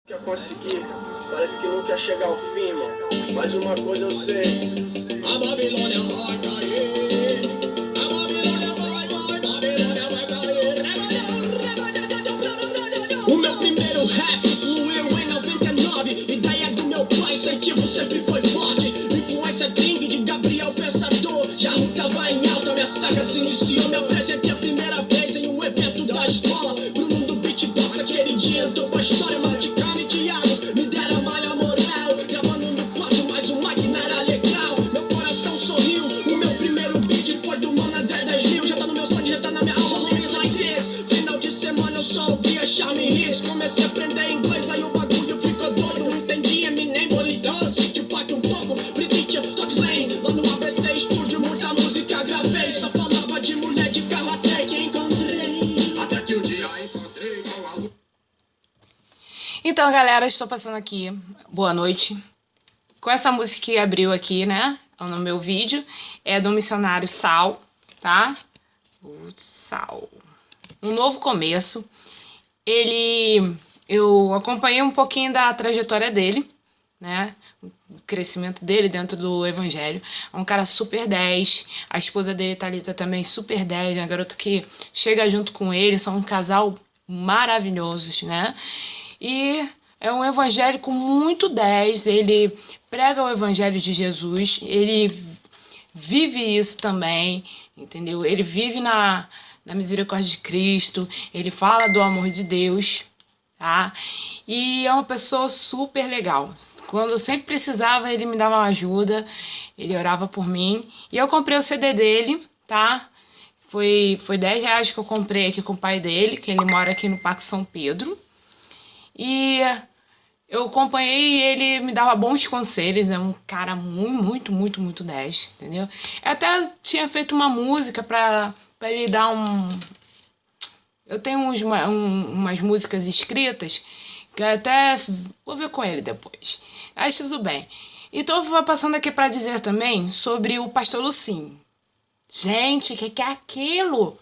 Quer conseguir, parece que não quer chegar ao fim, mano. Mas uma coisa eu sei. A Babilônia vai cair. A Babilônia vai cair. O meu primeiro rap fluiu em 99. Ideia do meu pai, incentivo sempre foi forte. Influência gringa de Gabriel Pensador. Já tava em alta, minha saga se iniciou. Me apresentei a primeira vez em um evento da escola. Pro mundo beatbox, aquele dia entrou com a história maticada. Me deram malha moral, gravando no quarto, mas o mic não era legal. Meu coração sorriu, o meu primeiro beat foi do Mano André 10.000. Já tá no meu sangue, já tá na minha alma, it's like this. Final de semana eu só ouvia Charme Hits. Comecei a aprender inglês, aí o bagulho ficou doido. Não entendi Eminem, Bolly Dogs, Tupac um pouco, British, Toxlane. Lá no ABC Studio, muita música gravei. Só falava de mulher de carro até que encontrei. Até que um dia encontrei com a luz. Então, galera, estou passando aqui, boa noite, com essa música que abriu aqui, né, no meu vídeo, é do missionário Sal, tá? O Sal. Um novo começo. Eu acompanhei um pouquinho da trajetória dele, né, o crescimento dele dentro do evangelho. É um cara super 10, a esposa dele, Thalita, também super 10, a garota que chega junto com ele, são um casal maravilhosos, né? E é um evangélico muito 10, ele prega o evangelho de Jesus, ele vive isso também, entendeu? Ele vive na misericórdia de Cristo, ele fala do amor de Deus, tá? E é uma pessoa super legal. Quando eu sempre precisava, ele me dava uma ajuda, ele orava por mim. E eu comprei o CD dele, tá? Foi R$10 que eu comprei aqui com o pai dele, que ele mora aqui no Parque São Pedro. E eu acompanhei e ele me dava bons conselhos, é um cara muito 10, entendeu? Eu até tinha feito uma música pra ele dar um... Eu tenho umas músicas escritas que eu até vou ver com ele depois. Mas tudo bem. Então eu vou passando aqui pra dizer também sobre o pastor Lucinho. Gente, o que é aquilo?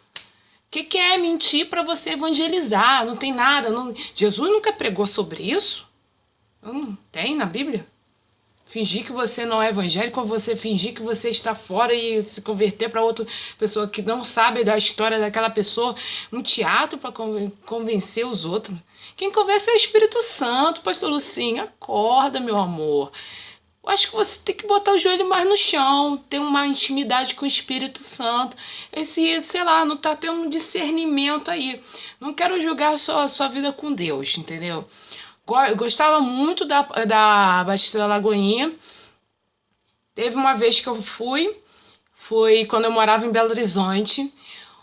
O que é mentir para você evangelizar? Não tem nada. Jesus nunca pregou sobre isso? Não tem na Bíblia? Fingir que você não é evangélico, ou você fingir que você está fora e se converter para outra pessoa que não sabe da história daquela pessoa, um teatro para convencer os outros. Quem convence é o Espírito Santo, pastor Lucinho. Acorda, meu amor. Eu acho que você tem que botar o joelho mais no chão, ter uma intimidade com o Espírito Santo. Sei lá, não tá tendo um discernimento aí. Não quero julgar a sua vida com Deus, entendeu? Eu gostava muito da Batista da Lagoinha. Teve uma vez que eu foi quando eu morava em Belo Horizonte.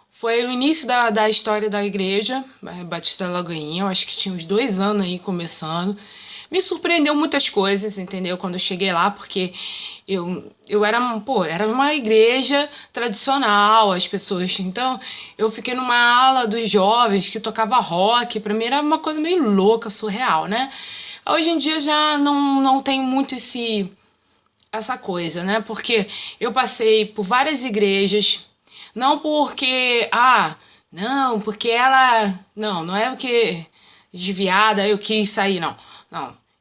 Foi o início da história da igreja, Batista da Lagoinha. Eu acho que tinha uns 2 anos aí começando. Me surpreendeu muitas coisas, entendeu? Quando eu cheguei lá, porque era uma igreja tradicional, as pessoas. Então, eu fiquei numa ala dos jovens que tocava rock. Pra mim era uma coisa meio louca, surreal, né? Hoje em dia já não tem muito essa coisa, né? Porque eu passei por várias igrejas, não porque, porque ela... Não é porque desviada eu quis sair, não.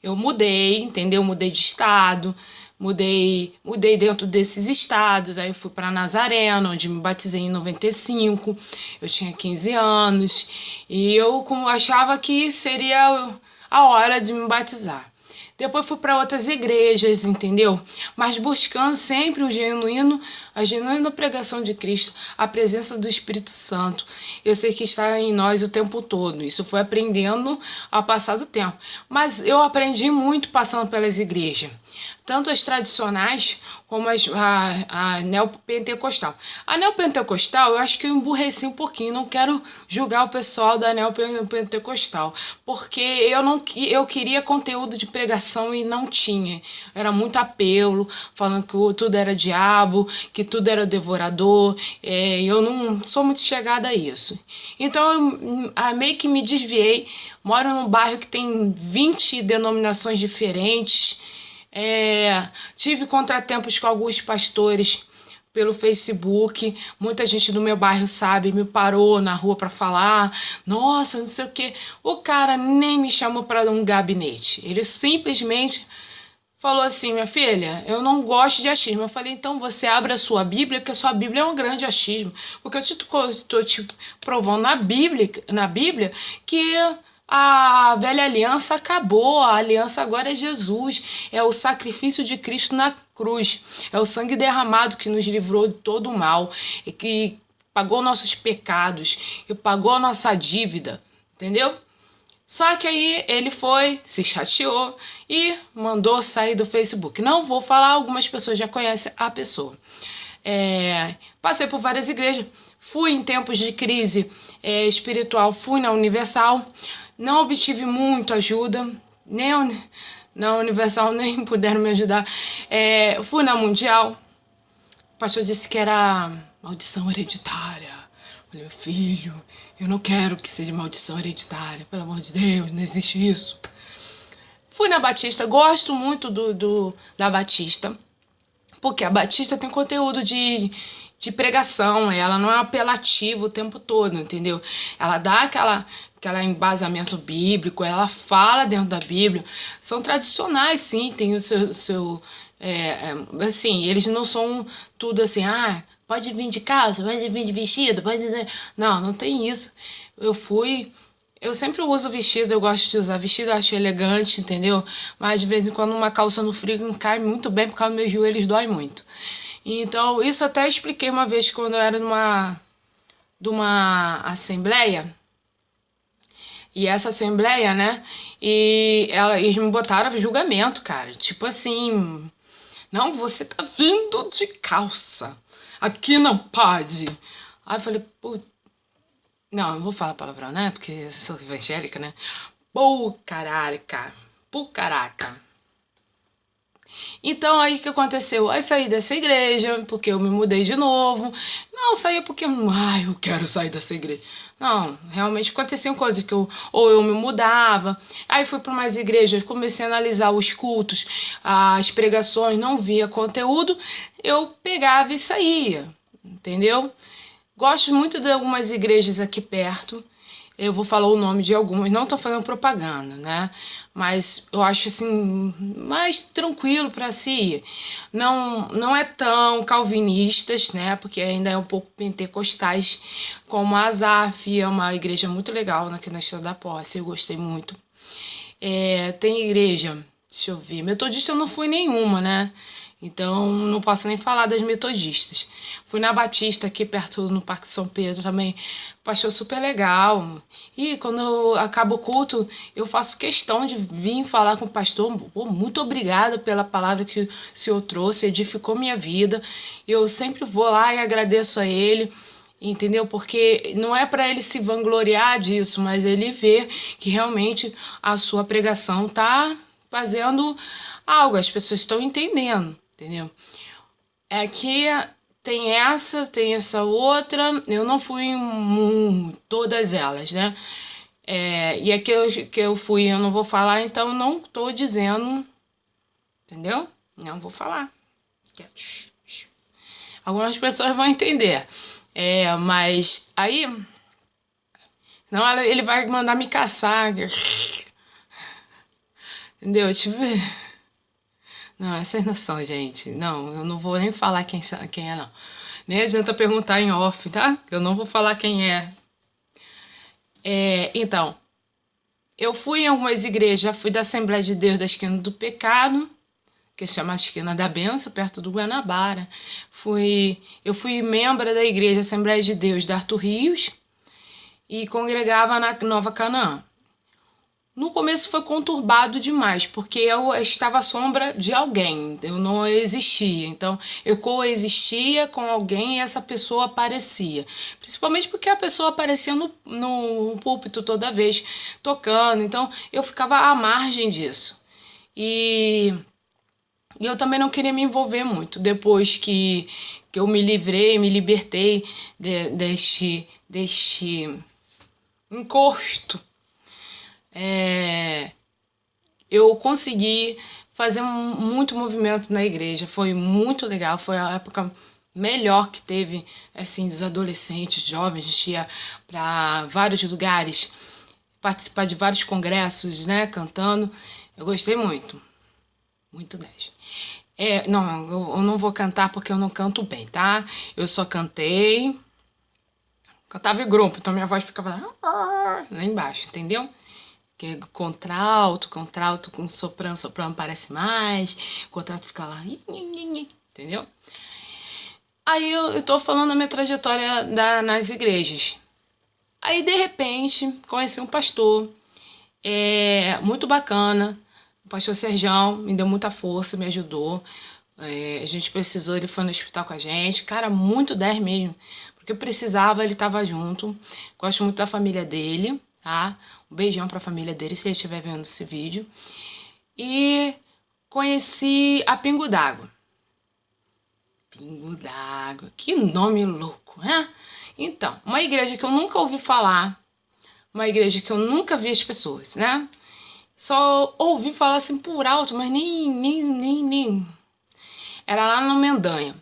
Eu mudei, entendeu? Mudei de estado, mudei dentro desses estados, aí eu fui para Nazareno, onde me batizei em 95, eu tinha 15 anos, e eu achava que seria a hora de me batizar. Depois fui para outras igrejas, entendeu? Mas buscando sempre a genuína pregação de Cristo, a presença do Espírito Santo. Eu sei que está em nós o tempo todo. Isso foi aprendendo ao passar do tempo. Mas eu aprendi muito passando pelas igrejas. Tanto as tradicionais como a neopentecostal. A neopentecostal, eu acho que eu emburreci um pouquinho. Não quero julgar o pessoal da neopentecostal. Porque eu queria conteúdo de pregação e não tinha. Era muito apelo, falando que tudo era diabo, que tudo era devorador. Eu não sou muito chegada a isso. Então, eu meio que me desviei. Moro num bairro que tem 20 denominações diferentes. Tive contratempos com alguns pastores pelo Facebook, muita gente do meu bairro, sabe, me parou na rua para falar, nossa, não sei o quê. O cara nem me chamou para um gabinete, ele simplesmente falou assim, minha filha, eu não gosto de achismo. Eu falei, então você abre a sua Bíblia, que a sua Bíblia é um grande achismo, porque eu estou te provando na Bíblia que a velha aliança acabou, a aliança agora é Jesus, é o sacrifício de Cristo na cruz, é o sangue derramado que nos livrou de todo o mal, e que pagou nossos pecados, e pagou a nossa dívida, entendeu? Só que aí ele foi, se chateou e mandou sair do Facebook. Não vou falar, algumas pessoas já conhecem a pessoa. Passei por várias igrejas, fui em tempos de crise espiritual, fui na Universal, não obtive muito ajuda, nem na Universal nem puderam me ajudar. Fui na Mundial, o pastor disse que era maldição hereditária. Falei, meu filho, eu não quero que seja maldição hereditária, pelo amor de Deus, não existe isso. Fui na Batista, gosto muito da Batista, porque a Batista tem conteúdo de pregação, ela não é apelativa o tempo todo, entendeu? Ela dá aquela embasamento bíblico, ela fala dentro da Bíblia, são tradicionais, sim, tem o seu assim, eles não são tudo assim, pode vir de calça, pode vir de vestido, pode... Não tem isso. Eu sempre uso vestido, eu gosto de usar vestido, eu acho elegante, entendeu? Mas de vez em quando uma calça no frio não cai muito bem, porque os meus joelhos dói muito. Então, isso até expliquei uma vez quando eu era de uma assembleia. E essa assembleia, né? E eles me botaram julgamento, cara. Tipo assim, não, você tá vindo de calça. Aqui não pode. Aí eu falei, putz. Não, não vou falar palavrão, né? Porque eu sou evangélica, né? Pô, caraca. Então, aí o que aconteceu? Aí saí dessa igreja, porque eu me mudei de novo. Não, saí porque, eu quero sair dessa igreja. Não, realmente aconteciam coisas que eu me mudava. Aí fui para umas igrejas, comecei a analisar os cultos, as pregações, não via conteúdo, eu pegava e saía, entendeu? Gosto muito de algumas igrejas aqui perto. Eu vou falar o nome de algumas, não estou fazendo propaganda, né? Mas eu acho assim mais tranquilo para se ir. Não é tão calvinistas, né? Porque ainda é um pouco pentecostais, como a Azaf, é uma igreja muito legal aqui na Estrada da Posse, eu gostei muito. Tem igreja, deixa eu ver, metodista eu não fui nenhuma, né? Então, não posso nem falar das metodistas. Fui na Batista, aqui perto, no Parque São Pedro também. Pastor super legal. E quando acaba o culto, eu faço questão de vir falar com o pastor. Pô, muito obrigada pela palavra que o senhor trouxe, edificou minha vida. Eu sempre vou lá e agradeço a ele, entendeu? Porque não é para ele se vangloriar disso, mas ele ver que realmente a sua pregação está fazendo algo, as pessoas estão entendendo. Entendeu? Aqui tem essa outra, eu não fui em todas elas, né? E aqui que eu fui, eu não vou falar, então não tô dizendo, entendeu? Não vou falar. Algumas pessoas vão entender, mas aí, senão ele vai mandar me caçar, entendeu? Tipo... Não, é sem noção, gente. Não, eu não vou nem falar quem é, não. Nem adianta perguntar em off, tá? Eu não vou falar quem é. Então, eu fui em algumas igrejas, já fui da Assembleia de Deus da Esquina do Pecado, que chama a Esquina da Benção, perto do Guanabara. Eu fui membro da Igreja Assembleia de Deus da Arthur Rios e congregava na Nova Canaã. No começo foi conturbado demais, porque eu estava à sombra de alguém, eu não existia. Então, eu coexistia com alguém e essa pessoa aparecia. Principalmente porque a pessoa aparecia no púlpito toda vez, tocando. Então, eu ficava à margem disso. E eu também não queria me envolver muito. Depois que eu me libertei deste encosto, eu consegui fazer muito movimento na igreja, foi muito legal, foi a época melhor que teve, assim, dos adolescentes, jovens. A gente ia para vários lugares, participar de vários congressos, né, cantando. Eu gostei muito. Muito 10. Não, eu não vou cantar porque eu não canto bem, tá? Eu só cantei. Cantava em grupo, então minha voz ficava lá embaixo, entendeu? Porque contralto com soprano parece mais. Contralto fica lá, entendeu? Aí eu tô falando da minha trajetória nas igrejas. Aí, de repente, conheci um pastor muito bacana. O pastor Serjão me deu muita força, me ajudou. A gente precisou, ele foi no hospital com a gente. Cara, muito 10 mesmo. Porque eu precisava, ele estava junto. Gosto muito da família dele, tá? Um beijão pra família dele, se ele estiver vendo esse vídeo. E conheci a Pingo d'Água. Pingo d'Água, que nome louco, né? Então, uma igreja que eu nunca ouvi falar, uma igreja que eu nunca vi as pessoas, né? Só ouvi falar assim por alto, mas nem. Era lá no Mendanha.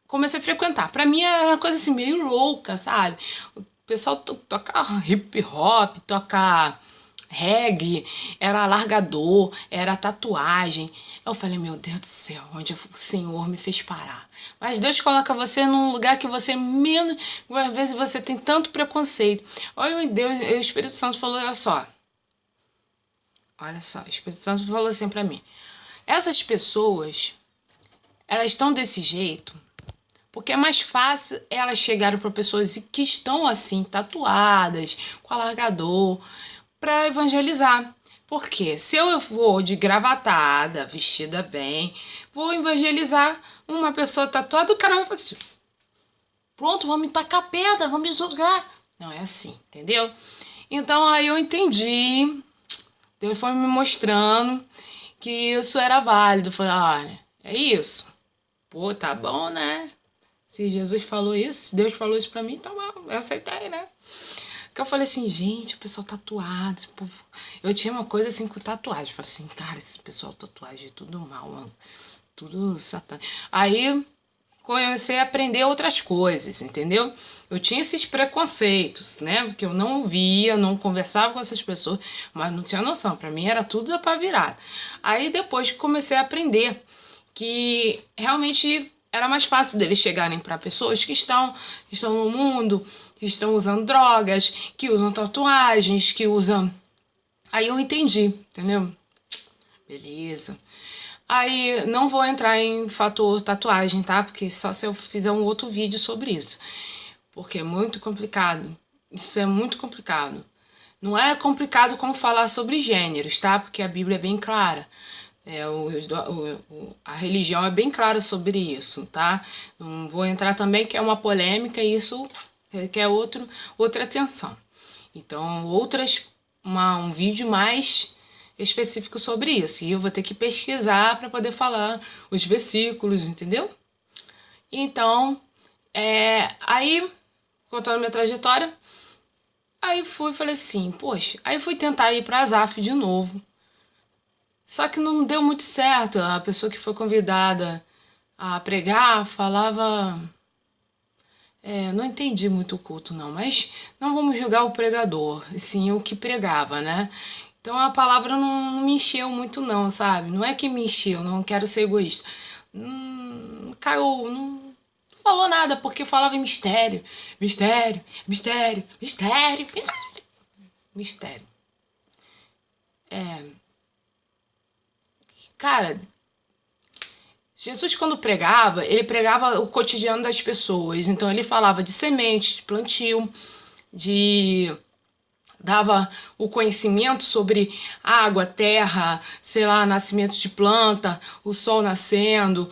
Comecei a frequentar. Pra mim era uma coisa assim meio louca, sabe? O pessoal toca hip hop, toca reggae, era alargador, era tatuagem. Eu falei, meu Deus do céu, onde o Senhor me fez parar. Mas Deus coloca você num lugar que você menos... Às vezes você tem tanto preconceito. Olha, Deus, o Espírito Santo falou, olha só, o Espírito Santo falou assim pra mim. Essas pessoas, elas estão desse jeito porque é mais fácil elas chegarem para pessoas que estão assim, tatuadas, com alargador, para evangelizar. Porque se eu for de gravatada, vestida bem, vou evangelizar uma pessoa tatuada, o cara vai fazer assim, pronto, vão me tacar pedra, vão me jogar. Não é assim, entendeu? Então aí eu entendi, Deus foi me mostrando que isso era válido. Eu falei, olha, é isso. Pô, tá bom, né? Se Jesus falou isso, Deus falou isso pra mim, então eu aceitei, né? Porque eu falei assim, gente, o pessoal tatuado, esse povo... Eu tinha uma coisa assim com tatuagem. Eu falei assim, cara, esse pessoal tatuagem é tudo mal, mano. Tudo satânico. Aí comecei a aprender outras coisas, entendeu? Eu tinha esses preconceitos, né? Porque eu não via, não conversava com essas pessoas, mas não tinha noção. Pra mim era tudo pra virada. Aí depois comecei a aprender que realmente era mais fácil deles chegarem para pessoas que estão no mundo, que estão usando drogas, que usam tatuagens, que usam... Aí eu entendi, entendeu? Beleza. Aí não vou entrar em fator tatuagem, tá? Porque só se eu fizer um outro vídeo sobre isso. Porque é muito complicado. Isso é muito complicado. Não é complicado como falar sobre gêneros, tá? Porque a Bíblia é bem clara. A religião é bem clara sobre isso, tá? Não vou entrar também que é uma polêmica e isso requer outra atenção. Então, um vídeo mais específico sobre isso. E eu vou ter que pesquisar para poder falar os versículos, entendeu? Então, aí, contando minha trajetória, aí falei assim, poxa, aí fui tentar ir para Azaf de novo. Só que não deu muito certo. A pessoa que foi convidada a pregar falava... não entendi muito o culto, não. Mas não vamos julgar o pregador, sim o que pregava, né? Então a palavra não me encheu muito, não, sabe? Não é que me encheu, não quero ser egoísta. Caiu, não falou nada, porque falava em mistério. Mistério, mistério, mistério, mistério. Mistério. Cara, Jesus quando pregava, ele pregava o cotidiano das pessoas. Então ele falava de semente, de plantio, dava o conhecimento sobre água, terra, sei lá, nascimento de planta, o sol nascendo,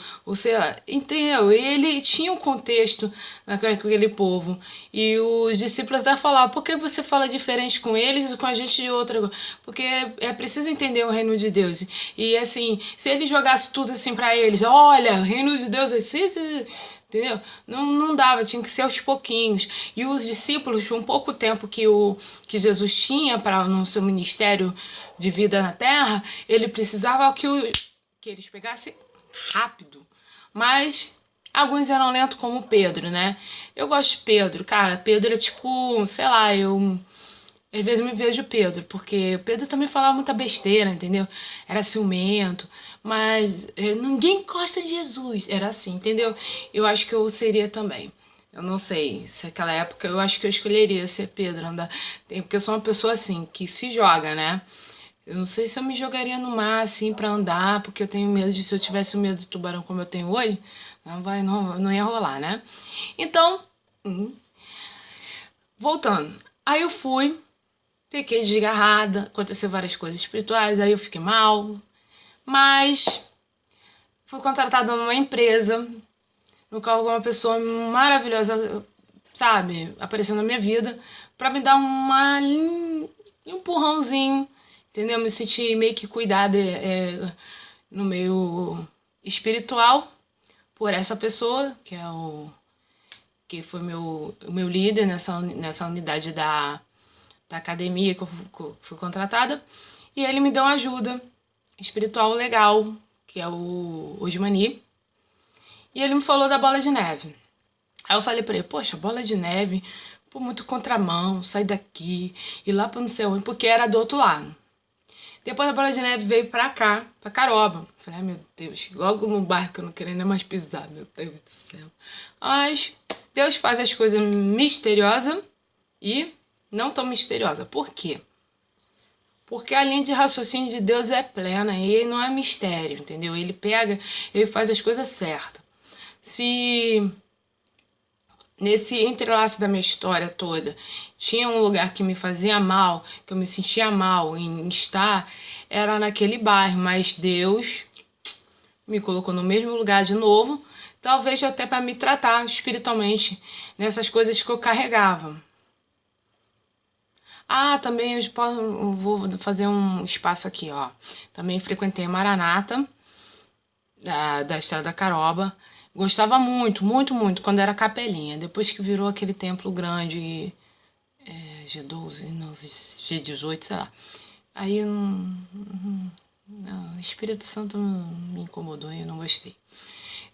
entendeu? Ele tinha um contexto naquele povo. E os discípulos até falavam, por que você fala diferente com eles e com a gente de outra? Porque é preciso entender o reino de Deus. E assim, se ele jogasse tudo assim para eles, olha, o reino de Deus é assim, entendeu? Não dava, tinha que ser aos pouquinhos. E os discípulos, com pouco tempo que Jesus tinha no seu ministério de vida na terra, ele precisava que eles pegassem rápido. Mas Alguns eram lentos como Pedro, né? Eu gosto de Pedro, cara. Pedro é tipo, sei lá, eu às vezes me vejo Pedro, porque Pedro também falava muita besteira, entendeu? Era ciumento, mas ninguém gosta de Jesus. Era assim, entendeu? Eu acho que eu seria também. Eu não sei se naquela época eu acho que eu escolheria ser Pedro, andar. Porque eu sou uma pessoa assim, que se joga, né? Eu não sei se eu me jogaria no mar assim pra andar, porque eu tenho medo de se eu tivesse o medo do tubarão como eu tenho hoje, não ia rolar, né? Então, voltando. Aí eu fui, fiquei desgarrada, aconteceu várias coisas espirituais, aí eu fiquei mal, mas fui contratada numa empresa, no qual uma pessoa maravilhosa, sabe, apareceu na minha vida pra me dar um empurrãozinho, entendeu? Me senti meio que cuidada no meio espiritual por essa pessoa, que foi o meu líder nessa unidade da academia que eu fui contratada, e ele me deu uma ajuda espiritual legal, que é o Osmani, e ele me falou da bola de neve. Aí eu falei pra ele, poxa, bola de neve, pô, muito contramão, sai daqui, ir lá pra não sei onde, porque era do outro lado. Depois a bola de neve veio pra cá, pra Caroba. Falei, ai meu Deus, logo num bairro que eu não queria nem mais pisar, meu Deus do céu. Mas Deus faz as coisas misteriosas e não tão misteriosa. Por quê? Porque a linha de raciocínio de Deus é plena e ele não é mistério, entendeu? Ele pega, ele faz as coisas certas. Se nesse entrelaço da minha história toda tinha um lugar que me fazia mal, que eu me sentia mal em estar, era naquele bairro, mas Deus me colocou no mesmo lugar de novo, talvez até para me tratar espiritualmente nessas coisas que eu carregava. Ah, também eu vou fazer um espaço aqui, ó. Também frequentei Maranata, da Estrada da Caroba. Gostava muito, muito, muito, quando era capelinha. Depois que virou aquele templo grande, G12, não, G18, sei lá. Aí o Espírito Santo me incomodou e eu não gostei.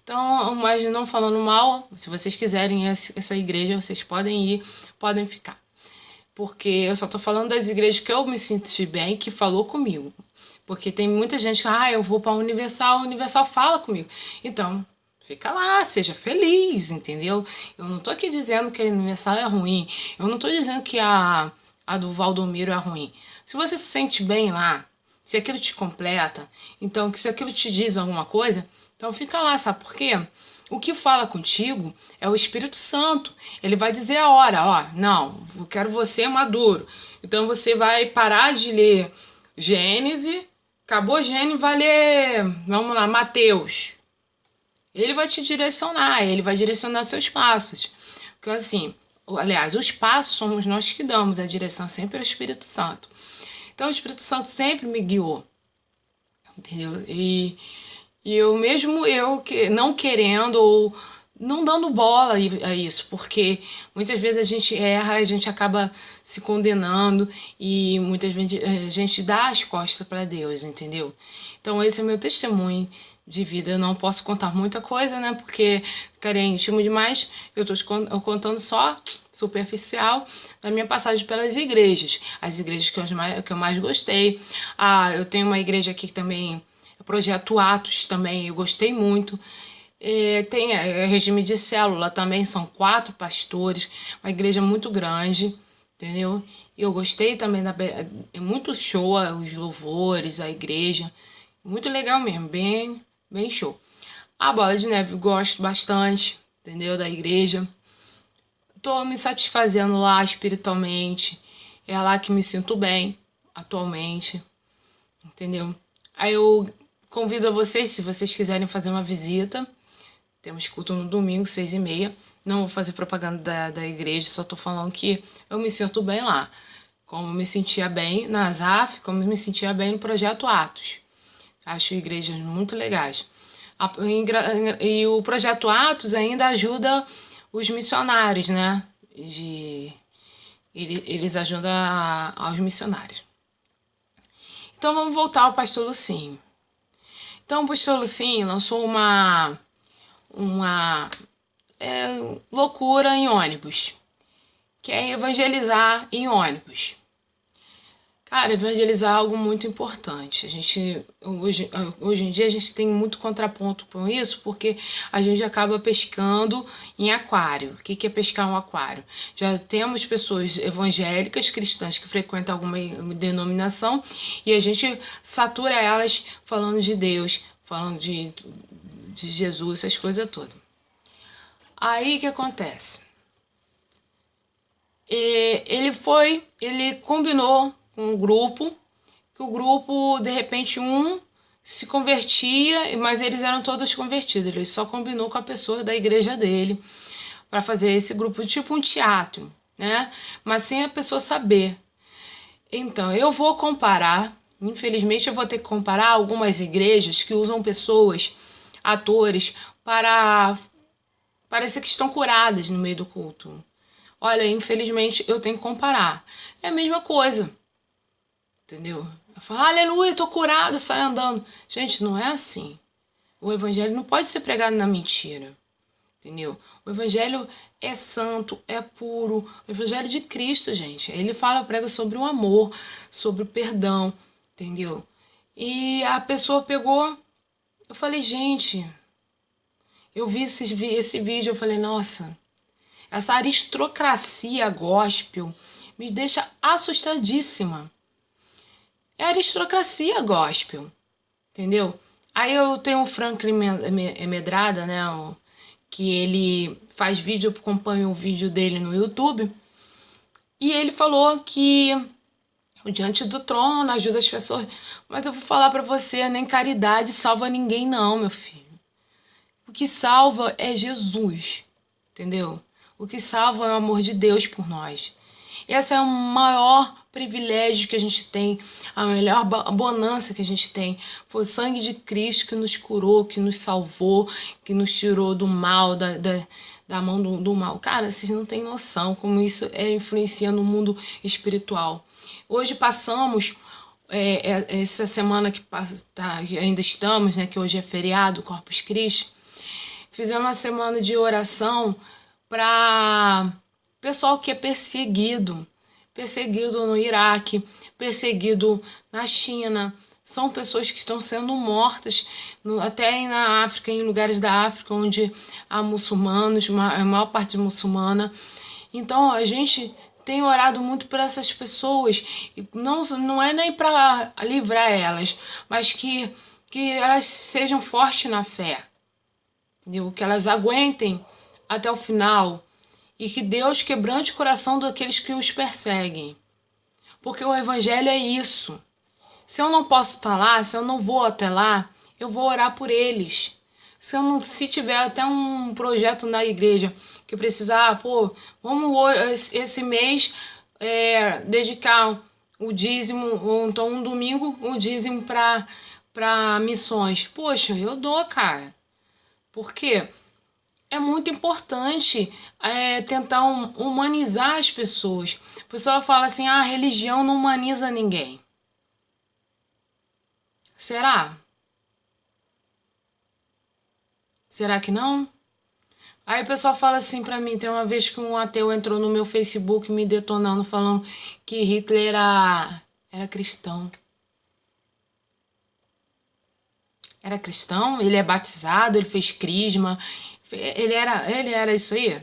Então, mas não falando mal, se vocês quiserem essa igreja, vocês podem ir, podem ficar. Porque eu só tô falando das igrejas que eu me senti bem, que falou comigo. Porque tem muita gente que, eu vou pra Universal, a Universal fala comigo. Então, fica lá, seja feliz, entendeu? Eu não tô aqui dizendo que a Universal é ruim. Eu não tô dizendo que a do Valdomiro é ruim. Se você se sente bem lá, se aquilo te completa, então, se aquilo te diz alguma coisa, então fica lá, sabe por quê? O que fala contigo é o Espírito Santo. Ele vai dizer a hora, não, eu quero você maduro. Então você vai parar de ler Gênesis, acabou Gênesis, vai ler, vamos lá, Mateus. Ele vai te direcionar, ele vai direcionar seus passos. Porque assim, aliás, os passos somos nós que damos, a direção sempre é o Espírito Santo. Então o Espírito Santo sempre me guiou, entendeu? E eu não querendo ou não dando bola a isso, porque muitas vezes a gente erra, a gente acaba se condenando e muitas vezes a gente dá as costas para Deus, entendeu? Então esse é o meu testemunho de vida. Eu não posso contar muita coisa, né? Porque ficaria íntimo demais. Eu estou contando só superficial da minha passagem pelas igrejas. As igrejas que eu mais gostei. Eu tenho uma igreja aqui que também... Projeto Atos também, eu gostei muito. Tem regime de célula também, são 4 pastores, uma igreja muito grande, entendeu? E eu gostei também, é muito show os louvores, a igreja, muito legal mesmo, bem, bem show. A Bola de Neve eu gosto bastante, entendeu? Da igreja. Tô me satisfazendo lá espiritualmente, é lá que me sinto bem atualmente, entendeu? Aí eu convido a vocês, se vocês quiserem fazer uma visita. Temos culto no domingo, 6h30. Não vou fazer propaganda da igreja, só tô falando que eu me sinto bem lá. Como me sentia bem na ZAF, como me sentia bem no Projeto Atos. Acho igrejas muito legais. E o Projeto Atos ainda ajuda os missionários, né? Eles ajudam aos missionários. Então vamos voltar ao pastor Lucinho. Então o pastor Lucinho lançou uma loucura em ônibus, que é evangelizar em ônibus. Cara, evangelizar é algo muito importante. Hoje em dia a gente tem muito contraponto com isso, porque a gente acaba pescando em aquário. O que é pescar um aquário? Já temos pessoas evangélicas, cristãs, que frequentam alguma denominação, e a gente satura elas falando de Deus, falando de Jesus, essas coisas todas. Aí o que acontece? Ele combinou com o grupo, que o grupo, de repente, um se convertia, mas eles eram todos convertidos. Ele só combinou com a pessoa da igreja dele para fazer esse grupo, tipo um teatro, né? Mas sem a pessoa saber. Então, eu vou comparar, infelizmente eu vou ter que comparar algumas igrejas que usam pessoas, atores, para parecer que estão curadas no meio do culto. Olha, infelizmente eu tenho que comparar. É a mesma coisa. Entendeu? Eu falo, aleluia, tô curado, sai andando. Gente, não é assim. O evangelho não pode ser pregado na mentira. Entendeu? O evangelho é santo, é puro. O evangelho de Cristo, gente. Ele prega sobre o amor, sobre o perdão. Entendeu? E a pessoa pegou. Eu falei, gente, eu vi esse vídeo, eu falei, nossa, essa aristocracia gospel me deixa assustadíssima. É aristocracia gospel, entendeu? Aí eu tenho o Franklin Medrada, né, que ele faz vídeo, eu acompanho o vídeo dele no YouTube, e ele falou que o Diante do Trono ajuda as pessoas, mas eu vou falar pra você, nem caridade salva ninguém não, meu filho. O que salva é Jesus, entendeu? O que salva é o amor de Deus por nós. Esse é o maior privilégio que a gente tem, a melhor bonança que a gente tem. Foi o sangue de Cristo que nos curou, que nos salvou, que nos tirou do mal, da mão do mal. Cara, vocês não têm noção como isso influencia no mundo espiritual. Hoje passamos, essa semana que ainda estamos, né, que hoje é feriado, Corpus Christi, fizemos uma semana de oração para pessoal que é perseguido no Iraque, perseguido na China. São pessoas que estão sendo mortas, até na África, em lugares da África onde há muçulmanos, a maior parte muçulmana. Então a gente tem orado muito por essas pessoas, e não é nem para livrar elas, mas que elas sejam fortes na fé, entendeu? Que elas aguentem até o final. E que Deus quebrante o coração daqueles que os perseguem. Porque o evangelho é isso. Se eu não posso estar lá, se eu não vou até lá, eu vou orar por eles. Se tiver até um projeto na igreja que precisar, vamos esse mês dedicar o dízimo, ou então um domingo, o dízimo para missões. Poxa, eu dou, cara. Por quê? É muito importante tentar humanizar as pessoas. O pessoal fala assim, a religião não humaniza ninguém. Será? Será que não? Aí o pessoal fala assim pra mim, tem uma vez que um ateu entrou no meu Facebook me detonando, falando que Hitler era cristão. Era cristão, ele é batizado, ele fez crisma, ele era isso aí?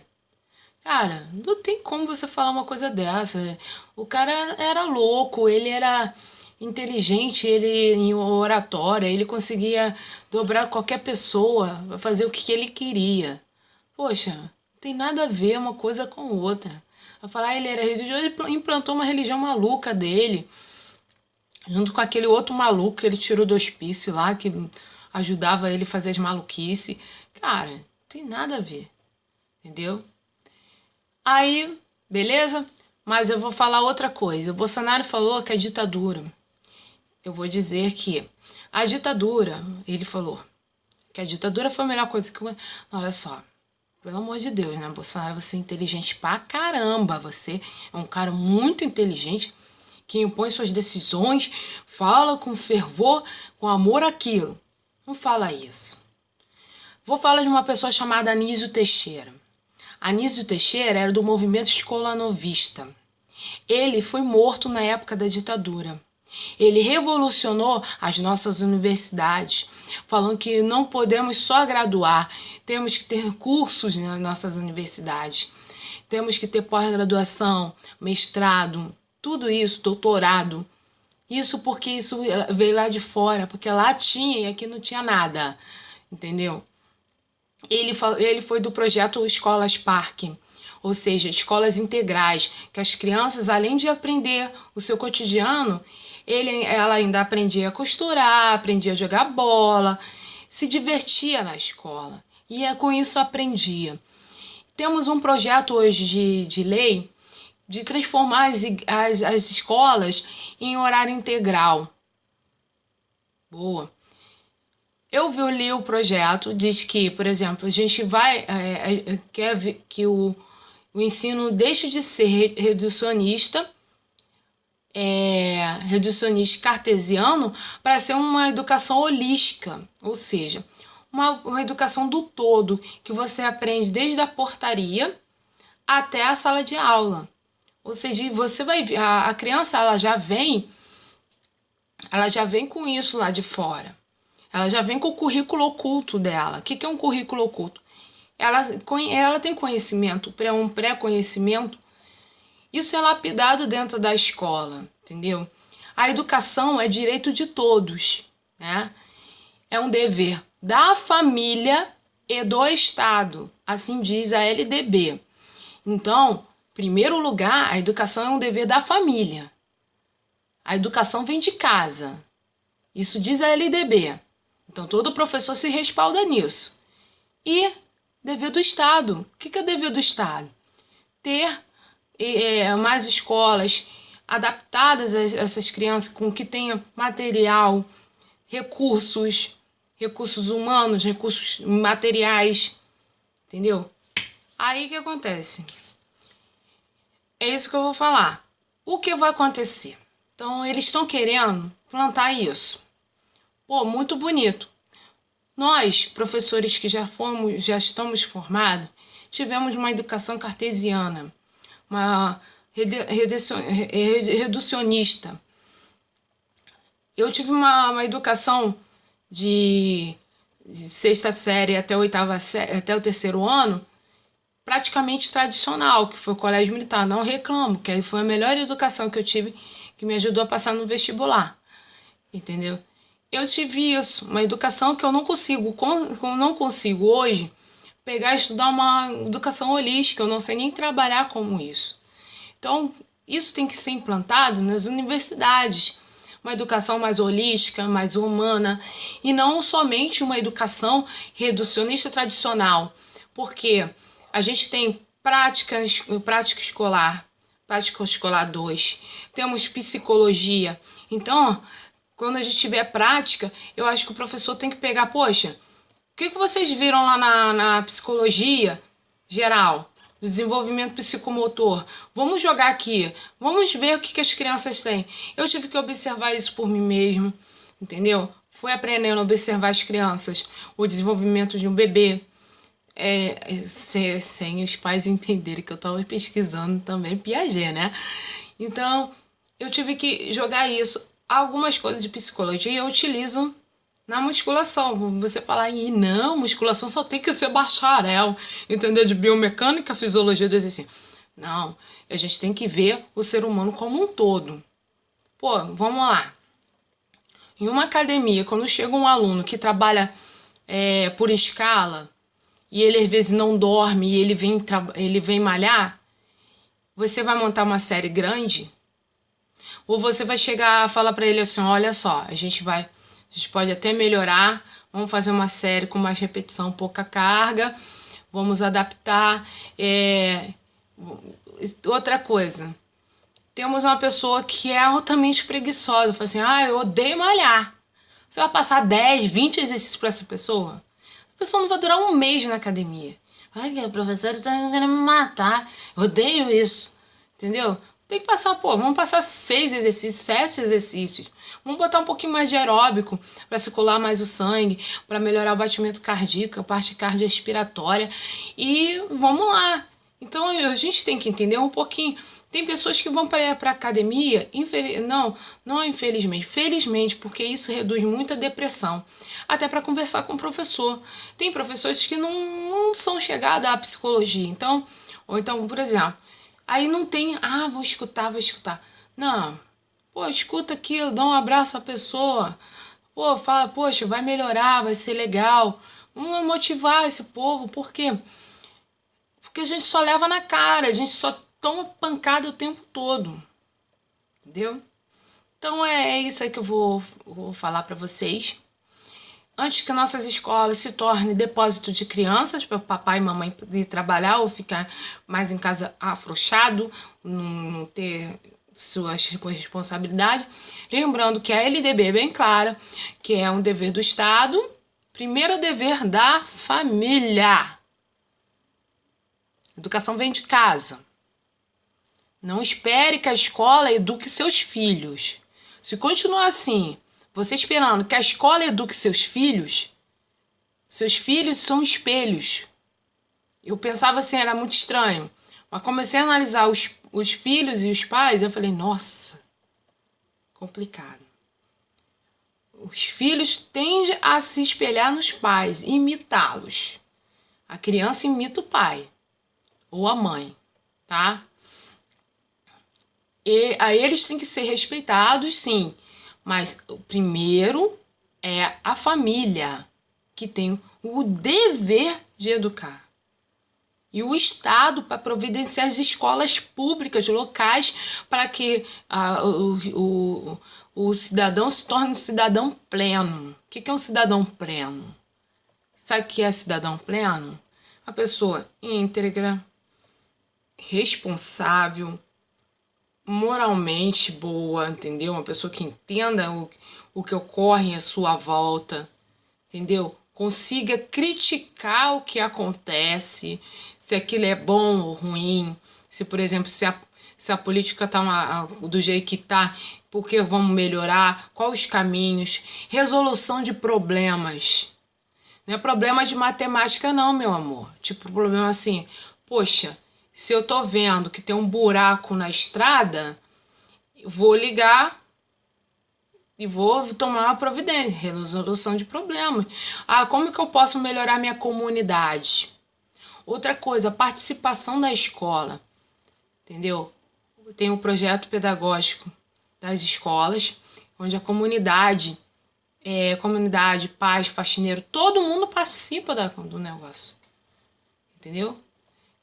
Cara, não tem como você falar uma coisa dessa. O cara era louco, ele era inteligente, ele em oratória, ele conseguia dobrar qualquer pessoa, fazer o que ele queria. Poxa, não tem nada a ver uma coisa com outra. Vai falar, ele era religioso, ele implantou uma religião maluca dele, junto com aquele outro maluco que ele tirou do hospício lá, que ajudava ele a fazer as maluquices. Cara, não tem nada a ver, entendeu? Aí, beleza? Mas eu vou falar outra coisa. O Bolsonaro falou que é ditadura. Eu vou dizer que a ditadura, ele falou que a ditadura foi a melhor coisa que... Olha só, pelo amor de Deus, né, Bolsonaro? Você é inteligente pra caramba. Você é um cara muito inteligente que impõe suas decisões, fala com fervor, com amor àquilo. Não fala isso. Vou falar de uma pessoa chamada Anísio Teixeira. Anísio Teixeira era do movimento escolanovista. Ele foi morto na época da ditadura. Ele revolucionou as nossas universidades, falando que não podemos só graduar, temos que ter cursos nas nossas universidades, temos que ter pós-graduação, mestrado, tudo isso, doutorado. Isso porque isso veio lá de fora, porque lá tinha e aqui não tinha nada, entendeu? Ele foi do projeto Escolas Parque, ou seja, escolas integrais, que as crianças, além de aprender o seu cotidiano, ela ainda aprendia a costurar, aprendia a jogar bola, se divertia na escola e com isso aprendia. Temos um projeto hoje de lei de transformar as escolas em horário integral. Boa. Eu li o projeto, diz que, por exemplo, a gente quer que o ensino deixe de ser reducionista cartesiano para ser uma educação holística, ou seja, uma educação do todo, que você aprende desde a portaria até a sala de aula. Ou seja, você vai ver, a criança ela já vem com isso lá de fora. Ela já vem com o currículo oculto dela. O que é um currículo oculto? Ela tem conhecimento, um pré-conhecimento. Isso é lapidado dentro da escola, entendeu? A educação é direito de todos, né? É um dever da família e do Estado, assim diz a LDB. Então, em primeiro lugar, a educação é um dever da família. A educação vem de casa. Isso diz a LDB. Então, todo professor se respalda nisso. E dever do Estado. O que é dever do Estado? Ter mais escolas adaptadas a essas crianças, com que tenha material, recursos humanos, recursos materiais, entendeu? Aí o que acontece? É isso que eu vou falar. O que vai acontecer? Então, eles estão querendo plantar isso. Pô, muito bonito. Nós, professores que já estamos formados, tivemos uma educação cartesiana, uma reducionista. Eu tive uma educação de sexta série até oitava série, até o terceiro ano, praticamente tradicional, que foi o colégio militar. Não reclamo, que foi a melhor educação que eu tive, que me ajudou a passar no vestibular, entendeu? Eu tive isso, uma educação que eu não consigo hoje pegar e estudar uma educação holística, eu não sei nem trabalhar como isso. Então, isso tem que ser implantado nas universidades, uma educação mais holística, mais humana, e não somente uma educação reducionista tradicional, porque a gente tem prática escolar 2, temos psicologia. Então, quando a gente tiver prática, eu acho que o professor tem que pegar, poxa, o que vocês viram lá na psicologia geral, do desenvolvimento psicomotor? Vamos jogar aqui, vamos ver o que as crianças têm. Eu tive que observar isso por mim mesmo, entendeu? Fui aprendendo a observar as crianças, o desenvolvimento de um bebê, sem os pais entenderem que eu estava pesquisando também Piaget, né? Então, eu tive que jogar isso. Algumas coisas de psicologia eu utilizo na musculação. Você falar, não, musculação só tem que ser bacharel, entendeu? De biomecânica, fisiologia do exercício. Não, a gente tem que ver o ser humano como um todo. Pô, vamos lá. Em uma academia, quando chega um aluno que trabalha por escala, e ele às vezes não dorme e ele vem malhar, você vai montar uma série grande? Ou você vai chegar a falar para ele assim, olha só, a gente pode até melhorar, vamos fazer uma série com mais repetição, pouca carga, vamos adaptar. Outra coisa, temos uma pessoa que é altamente preguiçosa, fala assim, eu odeio malhar. Você vai passar 10, 20 exercícios para essa pessoa? A pessoa não vai durar um mês na academia. Ai, a professora está querendo me matar, eu odeio isso, entendeu? Tem que passar, vamos passar 6 exercícios, 7 exercícios. Vamos botar um pouquinho mais de aeróbico para circular mais o sangue, para melhorar o batimento cardíaco, a parte cardiorrespiratória. E vamos lá. Então a gente tem que entender um pouquinho. Tem pessoas que vão para a academia, não infelizmente, felizmente, porque isso reduz muito a depressão. Até para conversar com o professor. Tem professores que não são chegados à psicologia. Então, ou então, por exemplo, aí não tem, vou escutar. Não, escuta aquilo, dá um abraço à pessoa. Fala, poxa, vai melhorar, vai ser legal. Vamos motivar esse povo, por quê? Porque a gente só leva na cara, a gente só toma pancada o tempo todo, entendeu? Então é isso aí que eu vou falar para vocês. Antes que nossas escolas se tornem depósito de crianças para papai e mamãe ir trabalhar ou ficar mais em casa afrouxado, não ter suas responsabilidades. Lembrando que a LDB é bem clara, que é um dever do Estado, primeiro dever da família. Educação vem de casa. Não espere que a escola eduque seus filhos. Se continuar assim, você esperando que a escola eduque seus filhos são espelhos. Eu pensava assim, era muito estranho. Mas comecei a analisar os filhos e os pais, eu falei, nossa, complicado. Os filhos tendem a se espelhar nos pais, imitá-los. A criança imita o pai ou a mãe, tá? E aí eles têm que ser respeitados, sim. Mas o primeiro é a família, que tem o dever de educar. E o Estado para providenciar as escolas públicas locais para que o cidadão se torne um cidadão pleno. O que é um cidadão pleno? Sabe o que é cidadão pleno? Uma pessoa íntegra, responsável, moralmente boa, entendeu? Uma pessoa que entenda o que ocorre à sua volta, entendeu? Consiga criticar o que acontece, se aquilo é bom ou ruim, se, por exemplo, se a política está do jeito que está, por que vamos melhorar, quais os caminhos, resolução de problemas. Não é problema de matemática não, meu amor. Tipo, problema assim, poxa, se eu tô vendo que tem um buraco na estrada, vou ligar e vou tomar uma providência, resolução de problemas. Como que eu posso melhorar minha comunidade? Outra coisa, participação da escola, entendeu? Tem um projeto pedagógico das escolas, onde a comunidade, pais, faxineiro, todo mundo participa do negócio, entendeu?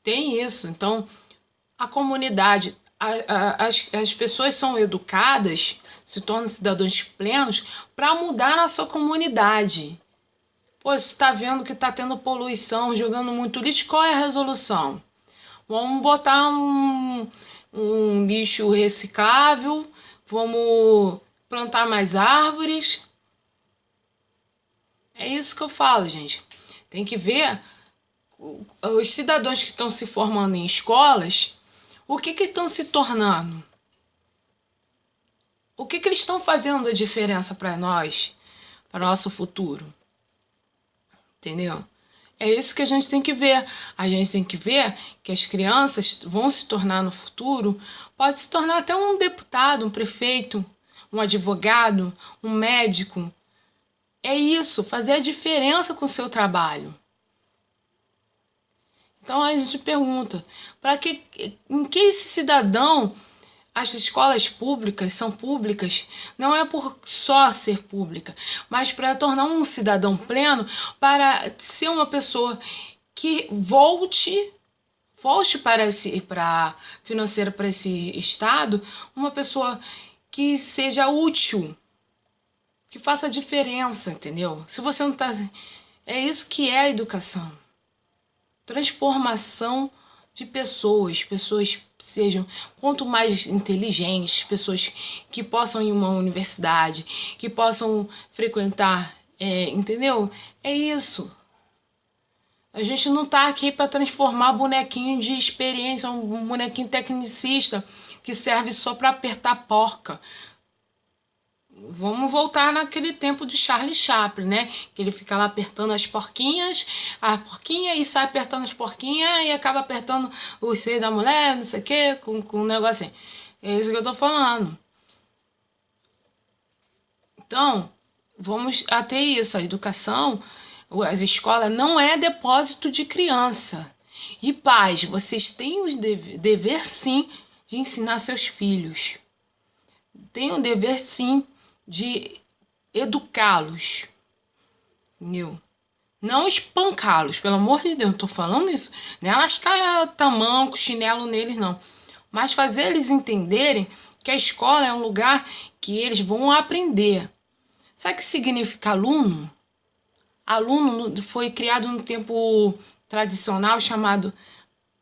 Tem isso. Então, a comunidade, as pessoas são educadas, se tornam cidadãos plenos para mudar na sua comunidade. Pô, você está vendo que está tendo poluição, jogando muito lixo, qual é a resolução? Vamos botar um lixo reciclável, vamos plantar mais árvores. É isso que eu falo, gente. Tem que ver os cidadãos que estão se formando em escolas, o que estão se tornando? O que eles estão fazendo a diferença para nós, para o nosso futuro? Entendeu? É isso que a gente tem que ver. A gente tem que ver que as crianças vão se tornar no futuro, pode se tornar até um deputado, um prefeito, um advogado, um médico. É isso, fazer a diferença com o seu trabalho. Então a gente pergunta, em que esse cidadão, as escolas públicas são públicas, não é por só ser pública, mas para tornar um cidadão pleno, para ser uma pessoa que volte para financeira para esse Estado, uma pessoa que seja útil, que faça diferença, entendeu? Se você não está... É isso que é a educação. Transformação de pessoas sejam quanto mais inteligentes, pessoas que possam ir a uma universidade, que possam frequentar, entendeu? É isso. A gente não tá aqui para transformar bonequinho de experiência, um bonequinho tecnicista que serve só para apertar porca. Vamos voltar naquele tempo de Charlie Chaplin, né? Que ele fica lá apertando as porquinhas, a porquinha, e sai apertando as porquinhas e acaba apertando o seio da mulher, não sei o quê, com um negócio assim. É isso que eu tô falando. Então, vamos até isso. A educação, as escolas não é depósito de criança. E pais, vocês têm o dever sim de ensinar seus filhos. Tem o dever sim de educá-los, entendeu? Não espancá-los, pelo amor de Deus, não tô falando isso. Não é lascar tamanco, chinelo neles, não. Mas fazer eles entenderem que a escola é um lugar que eles vão aprender. Sabe o que significa aluno? Aluno foi criado no tempo tradicional chamado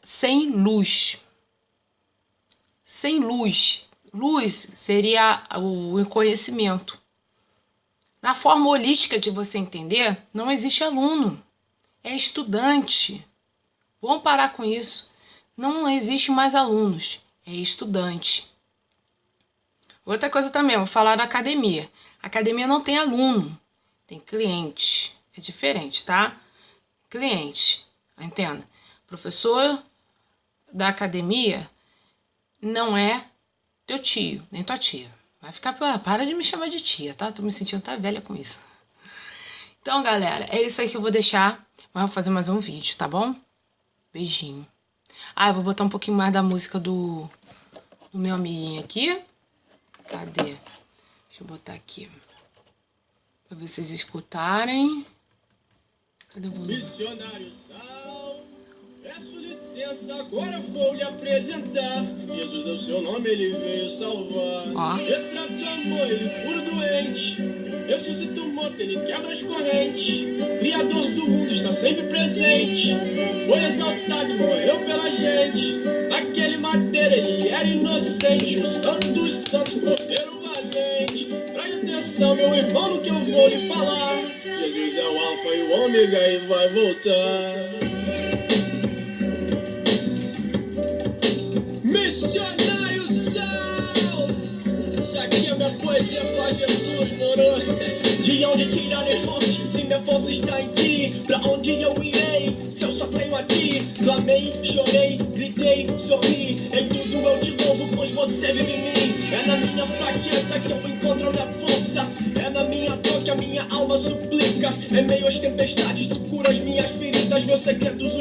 sem luz. Sem luz. Luz seria o conhecimento. Na forma holística de você entender, não existe aluno. É estudante. Vamos parar com isso. Não existe mais alunos. É estudante. Outra coisa também, vou falar da academia. A academia não tem aluno. Tem cliente. É diferente, tá? Cliente. Entenda. Professor da academia não é teu tio, nem tua tia. Vai ficar... Para de me chamar de tia, tá? Tô me sentindo até velha com isso. Então, galera, é isso aí que eu vou deixar. Vou fazer mais um vídeo, tá bom? Beijinho. Ah, eu vou botar um pouquinho mais da música do meu amiguinho aqui. Cadê? Deixa eu botar aqui. Pra vocês escutarem. Cadê o volume? Missionário Sal, peço licença, agora vou lhe apresentar. Jesus é o seu nome, ele veio salvar. Retrato amor, ele cura o doente. Ressuscitou morto, ele quebra as correntes. Criador do mundo está sempre presente. Foi exaltado e morreu pela gente. Naquele madeira ele era inocente. O santo dos santos, cordeiro valente. Preste atenção, meu irmão, no que eu vou lhe falar. Jesus é o alfa e o ômega e vai voltar. Missionário Sal! Isso aqui é minha poesia pra Jesus, moro? De onde tirarei forças, se minha força está em ti? Pra onde eu irei, se eu só tenho a ti? Clamei, chorei, gritei, sorri. Em tudo eu te louvo, pois você vive em mim. É na minha fraqueza que eu encontro a minha força. É na minha dor que a minha alma suplica. Em meio às tempestades, tu curas minhas feridas, meus segredos.